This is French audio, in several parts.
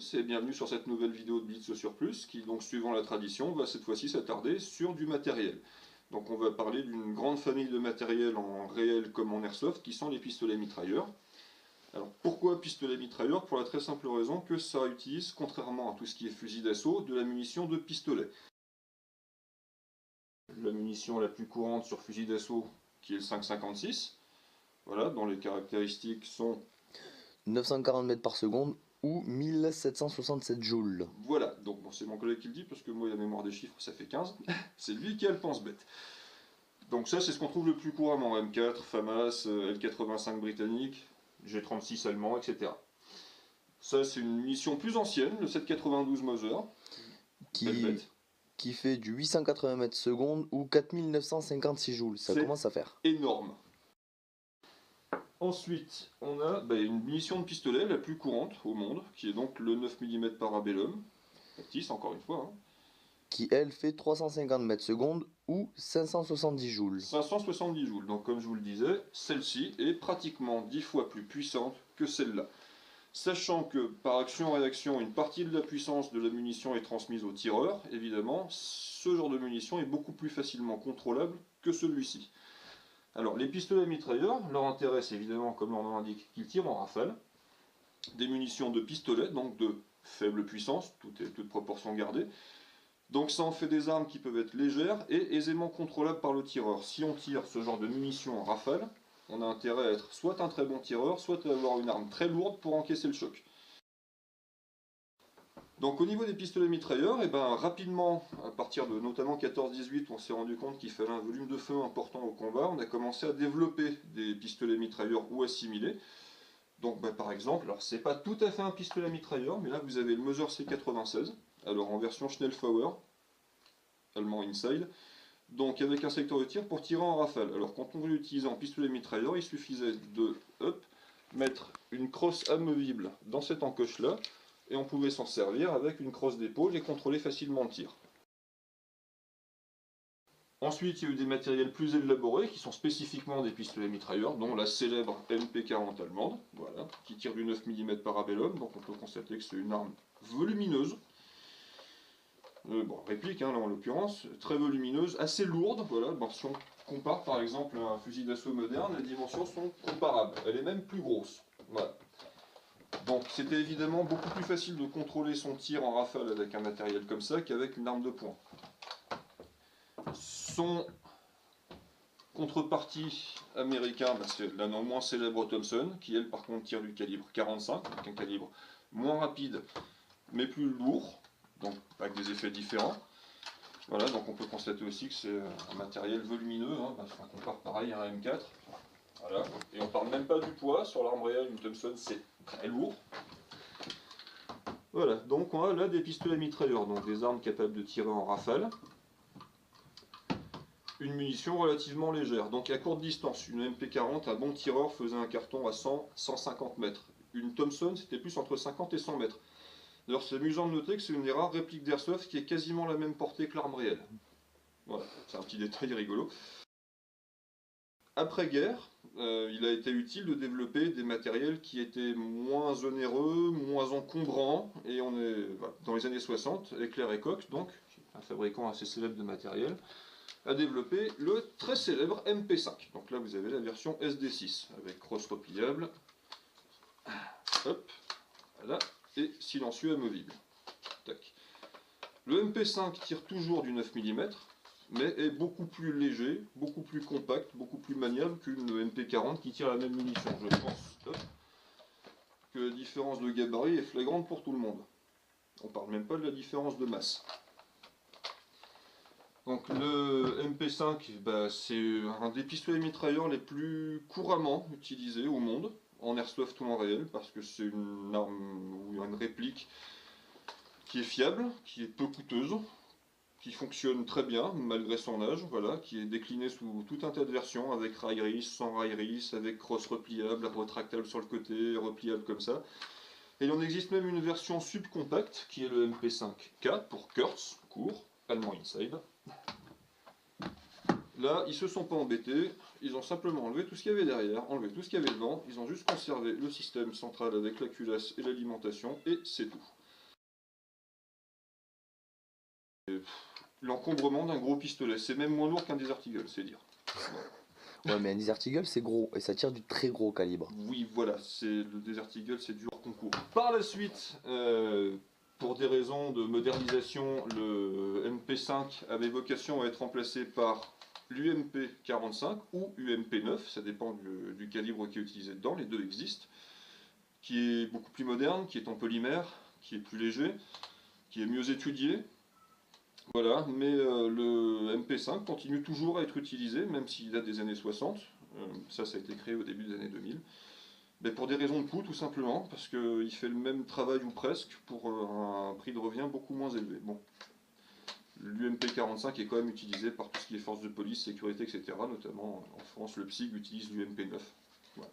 tous et bienvenue sur cette nouvelle vidéo de Blitz sur Plus qui, donc suivant la tradition, va cette fois-ci s'attarder sur du matériel. Donc on va parler d'une grande famille de matériel en réel comme en airsoft qui sont les pistolets mitrailleurs. Alors pourquoi pistolet mitrailleur? Pour la très simple raison que ça utilise, contrairement à tout ce qui est fusil d'assaut, de la munition de pistolet. La munition la plus courante sur fusil d'assaut qui est le 5,56, voilà, dont les caractéristiques sont 940 mètres par seconde ou 1767 joules. Voilà, donc bon, c'est mon collègue qui le dit, parce que moi, la mémoire des chiffres, ça fait 15. C'est lui qui a le pense-bête. Donc ça, c'est ce qu'on trouve le plus couramment. M4, FAMAS, L85 britannique, G36 allemand, etc. Ça, c'est une munition plus ancienne, le 7,92 Mauser. Qui fait du 880 mètres secondes ou 4956 joules. Ça commence à faire énorme. Ensuite, on a une munition de pistolet la plus courante au monde, qui est donc le 9 mm Parabellum, factice encore une fois. Qui elle fait 350 mètres secondes ou 570 joules. 570 joules, donc comme je vous le disais, celle-ci est pratiquement 10 fois plus puissante que celle-là. Sachant que par action-réaction, une partie de la puissance de la munition est transmise au tireur, évidemment, ce genre de munition est beaucoup plus facilement contrôlable que celui-ci. Alors, les pistolets mitrailleurs, leur intérêt, c'est évidemment, comme leur nom l'indique, qu'ils tirent en rafale. Des munitions de pistolet, donc de faible puissance, toute proportion gardée. Donc ça en fait des armes qui peuvent être légères et aisément contrôlables par le tireur. Si on tire ce genre de munitions en rafale, on a intérêt à être soit un très bon tireur, soit à avoir une arme très lourde pour encaisser le choc. Donc au niveau des pistolets mitrailleurs, rapidement, à partir de notamment 14-18, on s'est rendu compte qu'il fallait un volume de feu important au combat, on a commencé à développer des pistolets mitrailleurs ou assimilés. Donc par exemple, alors c'est pas tout à fait un pistolet mitrailleur, mais là vous avez le Mauser C96, alors en version Schnellfeuer, allemand inside, donc avec un secteur de tir pour tirer en rafale. Alors quand on voulait l'utiliser en pistolet mitrailleur, il suffisait de mettre une crosse amovible dans cette encoche là, et on pouvait s'en servir avec une crosse d'épaule et contrôler facilement le tir. Ensuite, il y a eu des matériels plus élaborés qui sont spécifiquement des pistolets mitrailleurs, dont la célèbre MP40 allemande, voilà, qui tire du 9 mm Parabellum, donc on peut constater que c'est une arme volumineuse. Réplique là en l'occurrence, très volumineuse, assez lourde, voilà. Si on compare par exemple à un fusil d'assaut moderne, les dimensions sont comparables, elle est même plus grosse. Voilà. Donc c'était évidemment beaucoup plus facile de contrôler son tir en rafale avec un matériel comme ça qu'avec une arme de poing. Son contrepartie américain, c'est la non moins célèbre Thompson, qui elle par contre tire du calibre 45, donc un calibre moins rapide mais plus lourd, donc avec des effets différents. Voilà, donc on peut constater aussi que c'est un matériel volumineux, si on compare pareil à un M4. Voilà. Et on parle même pas du poids, sur l'arme réelle, une Thompson c'est très lourd. Voilà, donc on a là des pistolets mitrailleurs, donc des armes capables de tirer en rafale. Une munition relativement légère, donc à courte distance, une MP40, un bon tireur faisait un carton à 100-150 mètres. Une Thompson c'était plus entre 50 et 100 mètres. D'ailleurs c'est amusant de noter que c'est une des rares répliques d'Airsoft qui est quasiment la même portée que l'arme réelle. Voilà, c'est un petit détail rigolo. Après-guerre, il a été utile de développer des matériels qui étaient moins onéreux, moins encombrants, et on est dans les années 60, Eclair et Koch, donc, un fabricant assez célèbre de matériel, a développé le très célèbre MP5. Donc là vous avez la version SD6, avec crosse repliable, hop, voilà, et silencieux amovible. Tac. Le MP5 tire toujours du 9 mm, mais est beaucoup plus léger, beaucoup plus compact, beaucoup plus maniable qu'une MP40 qui tire la même munition. Je pense que la différence de gabarit est flagrante pour tout le monde. On parle même pas de la différence de masse. Donc le MP5, c'est un des pistolets mitrailleurs les plus couramment utilisés au monde, en airsoft ou en réel, parce que c'est une arme ou une réplique qui est fiable, qui est peu coûteuse, qui fonctionne très bien malgré son âge, voilà, qui est décliné sous tout un tas de versions, avec rail release, sans rail release, avec crosse repliable, retractable sur le côté, repliable comme ça. Et il en existe même une version subcompacte, qui est le MP5K, pour Kurz, court, allemand inside. Là, ils se sont pas embêtés, ils ont simplement enlevé tout ce qu'il y avait derrière, enlevé tout ce qu'il y avait devant, ils ont juste conservé le système central avec la culasse et l'alimentation, et c'est tout. l'encombrement d'un gros pistolet. C'est même moins lourd qu'un Desert Eagle, c'est dire. Ouais, mais un Desert Eagle, c'est gros et ça tire du très gros calibre. Oui, voilà, le Desert Eagle, c'est du hors concours. Par la suite, pour des raisons de modernisation, le MP5 avait vocation à être remplacé par l'UMP 45 ou UMP 9, ça dépend du calibre qui est utilisé dedans, les deux existent, qui est beaucoup plus moderne, qui est en polymère, qui est plus léger, qui est mieux étudié. Voilà, mais le MP5 continue toujours à être utilisé, même s'il date des années 60. Ça a été créé au début des années 2000. Mais pour des raisons de coût, tout simplement, parce qu'il fait le même travail ou presque pour un prix de revient beaucoup moins élevé. Bon, l'UMP45 est quand même utilisé par tout ce qui est forces de police, sécurité, etc. Notamment en France, le PSIG utilise l'UMP9. Voilà.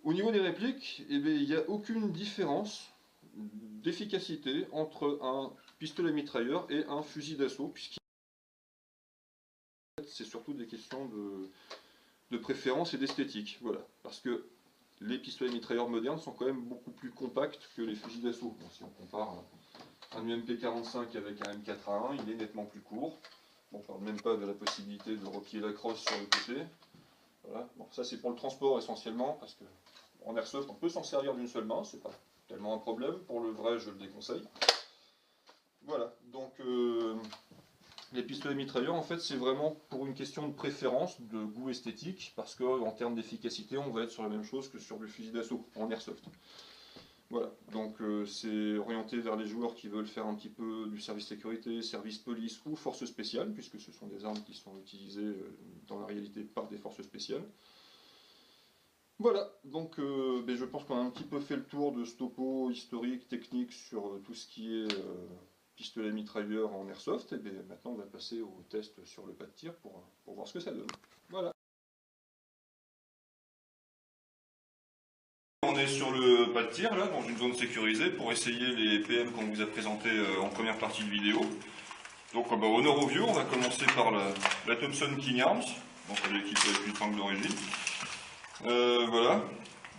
Au niveau des répliques, eh bien, il n'y a aucune différence d'efficacité entre un pistolet mitrailleur et un fusil d'assaut, puisque c'est surtout des questions de préférence et d'esthétique. Voilà. Parce que les pistolets mitrailleurs modernes sont quand même beaucoup plus compacts que les fusils d'assaut. Bon, si on compare un UMP45 avec un M4A1, il est nettement plus court. Bon, on ne parle même pas de la possibilité de replier la crosse sur le côté. Voilà. Bon, ça c'est pour le transport essentiellement, parce que en airsoft on peut s'en servir d'une seule main, c'est pas tellement un problème. Pour le vrai, je le déconseille. Voilà, donc les pistolets mitrailleurs, en fait, c'est vraiment pour une question de préférence, de goût esthétique, parce qu'en termes d'efficacité, on va être sur la même chose que sur le fusil d'assaut, en airsoft. Voilà, donc c'est orienté vers les joueurs qui veulent faire un petit peu du service sécurité, service police ou forces spéciales, puisque ce sont des armes qui sont utilisées dans la réalité par des forces spéciales. Voilà, donc je pense qu'on a un petit peu fait le tour de ce topo historique, technique sur tout ce qui est pistolet mitrailleur en airsoft. Et bien maintenant on va passer au test sur le pas de tir pour voir ce que ça donne. Voilà. On est sur le pas de tir là, dans une zone sécurisée pour essayer les PM qu'on vous a présentés en première partie de vidéo. Donc honneur aux vieux, on va commencer par la Thompson King Arms, donc elle est équipée avec une fringue d'origine. Voilà,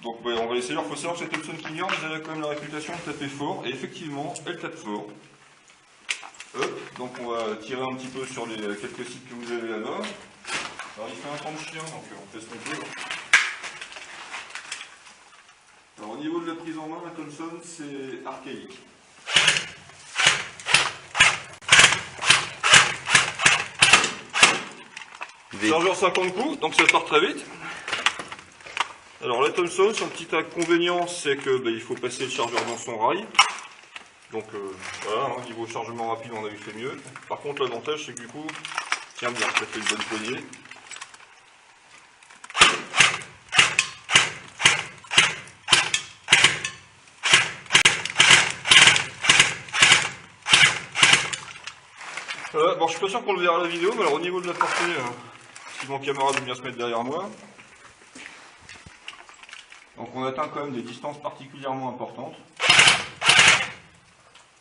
donc on va essayer. Il faut savoir que cette Thompson King Arms, elle a quand même la réputation de taper fort, et effectivement, elle tape fort. Hop, donc on va tirer un petit peu sur les quelques cibles que vous avez là-bas. Alors il fait un temps de chien, donc on fait ce qu'on peut. Alors au niveau de la prise en main, la Thompson, c'est archaïque. Chargeur 50 coups, donc ça part très vite. Alors la Thompson, son petit inconvénient, c'est que il faut passer le chargeur dans son rail. Donc voilà, au niveau chargement rapide, on avait fait mieux. Par contre, l'avantage, c'est que du coup, tiens bien, ça fait une bonne poignée. Voilà, bon, je suis pas sûr qu'on le verra à la vidéo, mais alors au niveau de la portée, si mon camarade veut bien se mettre derrière moi. Donc on atteint quand même des distances particulièrement importantes,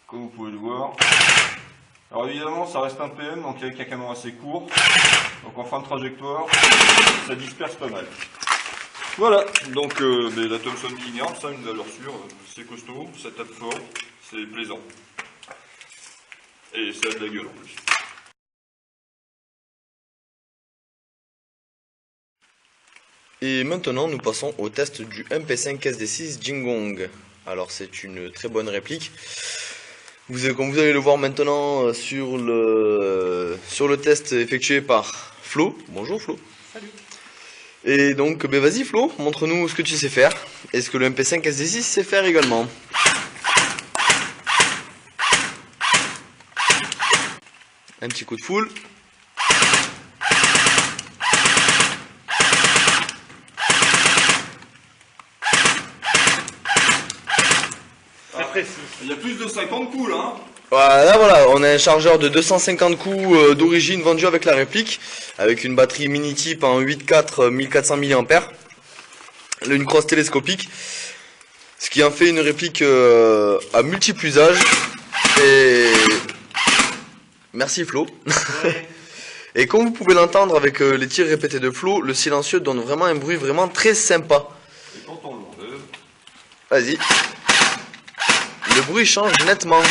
comme vous pouvez le voir. Alors évidemment ça reste un PM, donc avec un canon assez court, donc en fin de trajectoire, ça disperse pas mal. Voilà, donc la Thompson King Arms, ça une valeur sûre, c'est costaud, ça tape fort, c'est plaisant. Et ça a de la gueule en plus. Et maintenant, nous passons au test du MP5 SD6 Jingong. Alors, c'est une très bonne réplique. Comme vous allez le voir maintenant sur le test effectué par Flo. Bonjour Flo. Salut. Et donc, vas-y Flo, montre-nous ce que tu sais faire. Et ce que le MP5 SD6 sait faire également. Un petit coup de foule. Il y a plus de 50 coups là. Hein. Voilà, on a un chargeur de 250 coups d'origine vendu avec la réplique, avec une batterie mini type en 8.4 1400 mAh, une crosse télescopique, ce qui en fait une réplique à multiples usages. Et merci Flo. Ouais. Et comme vous pouvez l'entendre avec les tirs répétés de Flo, le silencieux donne vraiment un bruit vraiment très sympa. Et quand on l'enlève, Vas-y. Le bruit change nettement.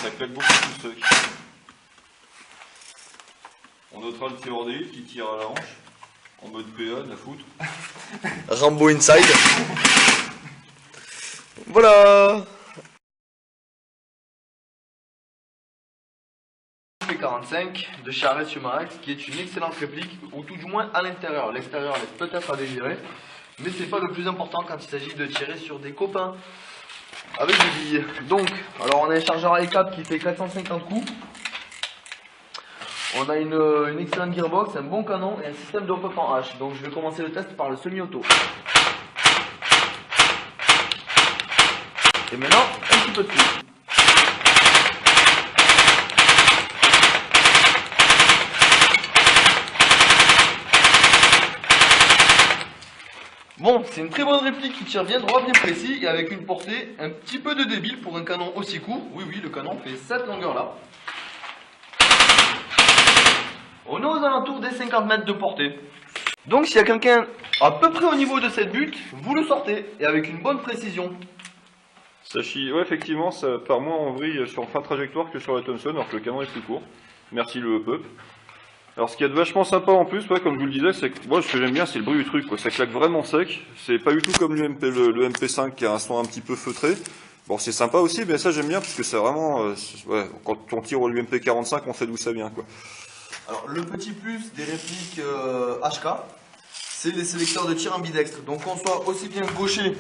ça claque beaucoup plus sec. notera le tireur d'élite qui tire à la hanche, en mode PA, de la foutre. Rambo Inside. Voilà. MP45 de chez Arrête Max, qui est une excellente réplique, ou tout du moins à l'intérieur. L'extérieur laisse peut-être à désirer, mais c'est pas le plus important quand il s'agit de tirer sur des copains avec des billes. Donc, alors on a un chargeur A4 qui fait 450 coups. On a une excellente gearbox, un bon canon et un système de pop en H. Donc je vais commencer le test par le semi-auto. Et maintenant, un petit peu de fou. Bon, c'est une très bonne réplique qui tire bien droit, bien précis et avec une portée un petit peu de débile pour un canon aussi court. Oui, le canon fait cette longueur-là. On est aux alentours des 50 mètres de portée. Donc s'il y a quelqu'un à peu près au niveau de cette butte, vous le sortez et avec une bonne précision. Ça chie, ouais, effectivement, ça part moins en vrille sur fin trajectoire que sur la Thompson, alors que le canon est plus court. Merci le up-up. Alors ce qu'il y a de vachement sympa en plus, ouais, comme je vous le disais, c'est que moi ce que j'aime bien c'est le bruit du truc, quoi. Ça claque vraiment sec. C'est pas du tout comme le MP5 qui a un son un petit peu feutré. Bon, c'est sympa aussi, mais ça j'aime bien parce que c'est vraiment, ouais, quand on tire au UMP45, on sait d'où ça vient, quoi. Alors le petit plus des répliques HK, c'est les sélecteurs de tir ambidextre. Donc qu'on soit aussi bien gaucher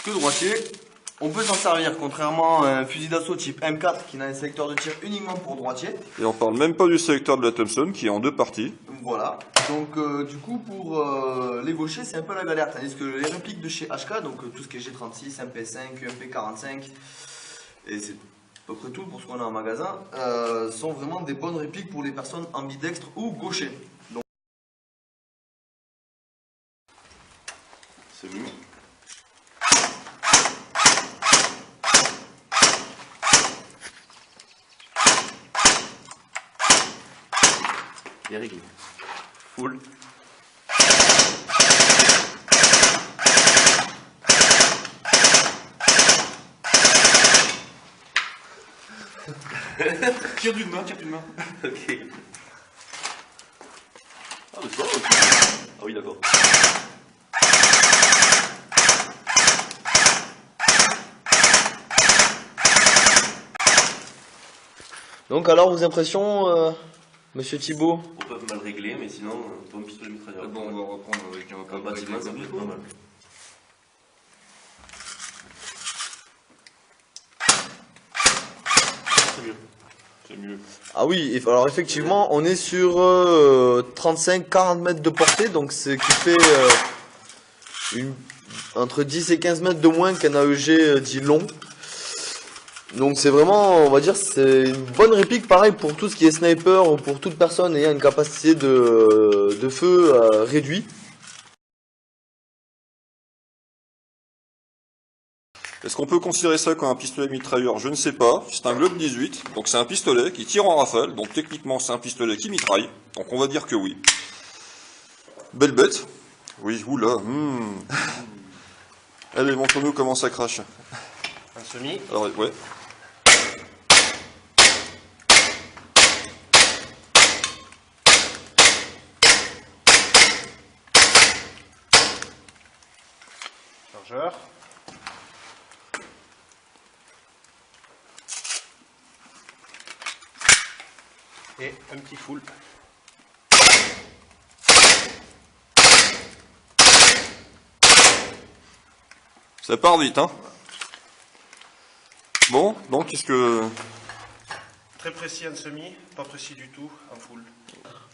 que droitier, on peut s'en servir, contrairement à un fusil d'assaut type M4 qui n'a un sélecteur de tir uniquement pour droitier. Et on parle même pas du sélecteur de la Thompson qui est en deux parties. Voilà, donc du coup pour les gauchers c'est un peu la galère, tandis que les répliques de chez HK, donc tout ce qui est G36, MP5, UMP45, et c'est à peu près tout pour ce qu'on a en magasin, sont vraiment des bonnes répliques pour les personnes ambidextres ou gauchers. Donc... C'est mieux. Bien réglé. Full. Tire d'une main, tire d'une main. Ok. Ah, mais c'est pas vrai. Ah oui, d'accord. Donc alors vos impressions, Monsieur Thibault? On peut mal régler, mais sinon, ton pistolet mitrailleur. Bon, on va reprendre avec un bâtiment, ça peut être pas mal. C'est mieux. C'est mieux. Ah oui, alors effectivement, on est sur 35-40 mètres de portée, donc ce qui fait entre 10 et 15 mètres de moins qu'un AEG dit long. Donc c'est vraiment, on va dire, c'est une bonne réplique, pareil pour tout ce qui est sniper ou pour toute personne ayant une capacité de feu réduit. Est-ce qu'on peut considérer ça comme un pistolet mitrailleur? Je ne sais pas. C'est un Glock 18, donc c'est un pistolet qui tire en rafale, donc techniquement c'est un pistolet qui mitraille, donc on va dire que oui. Belle bête. Oui, oula. Allez, montre-nous comment ça crache. Un semi. Alors, ouais. Chargeur. Et un petit full. Ça part vite, hein. Bon, donc qu'est-ce que... Très précis en semi, pas précis du tout en full.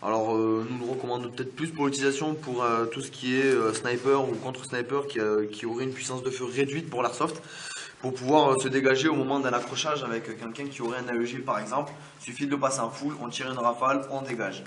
Alors nous le recommandons peut-être plus pour l'utilisation pour tout ce qui est sniper ou contre-sniper qui aurait une puissance de feu réduite pour l'airsoft, pour pouvoir se dégager au moment d'un accrochage avec quelqu'un qui aurait un AEG par exemple. Il suffit de le passer en full, on tire une rafale, on dégage.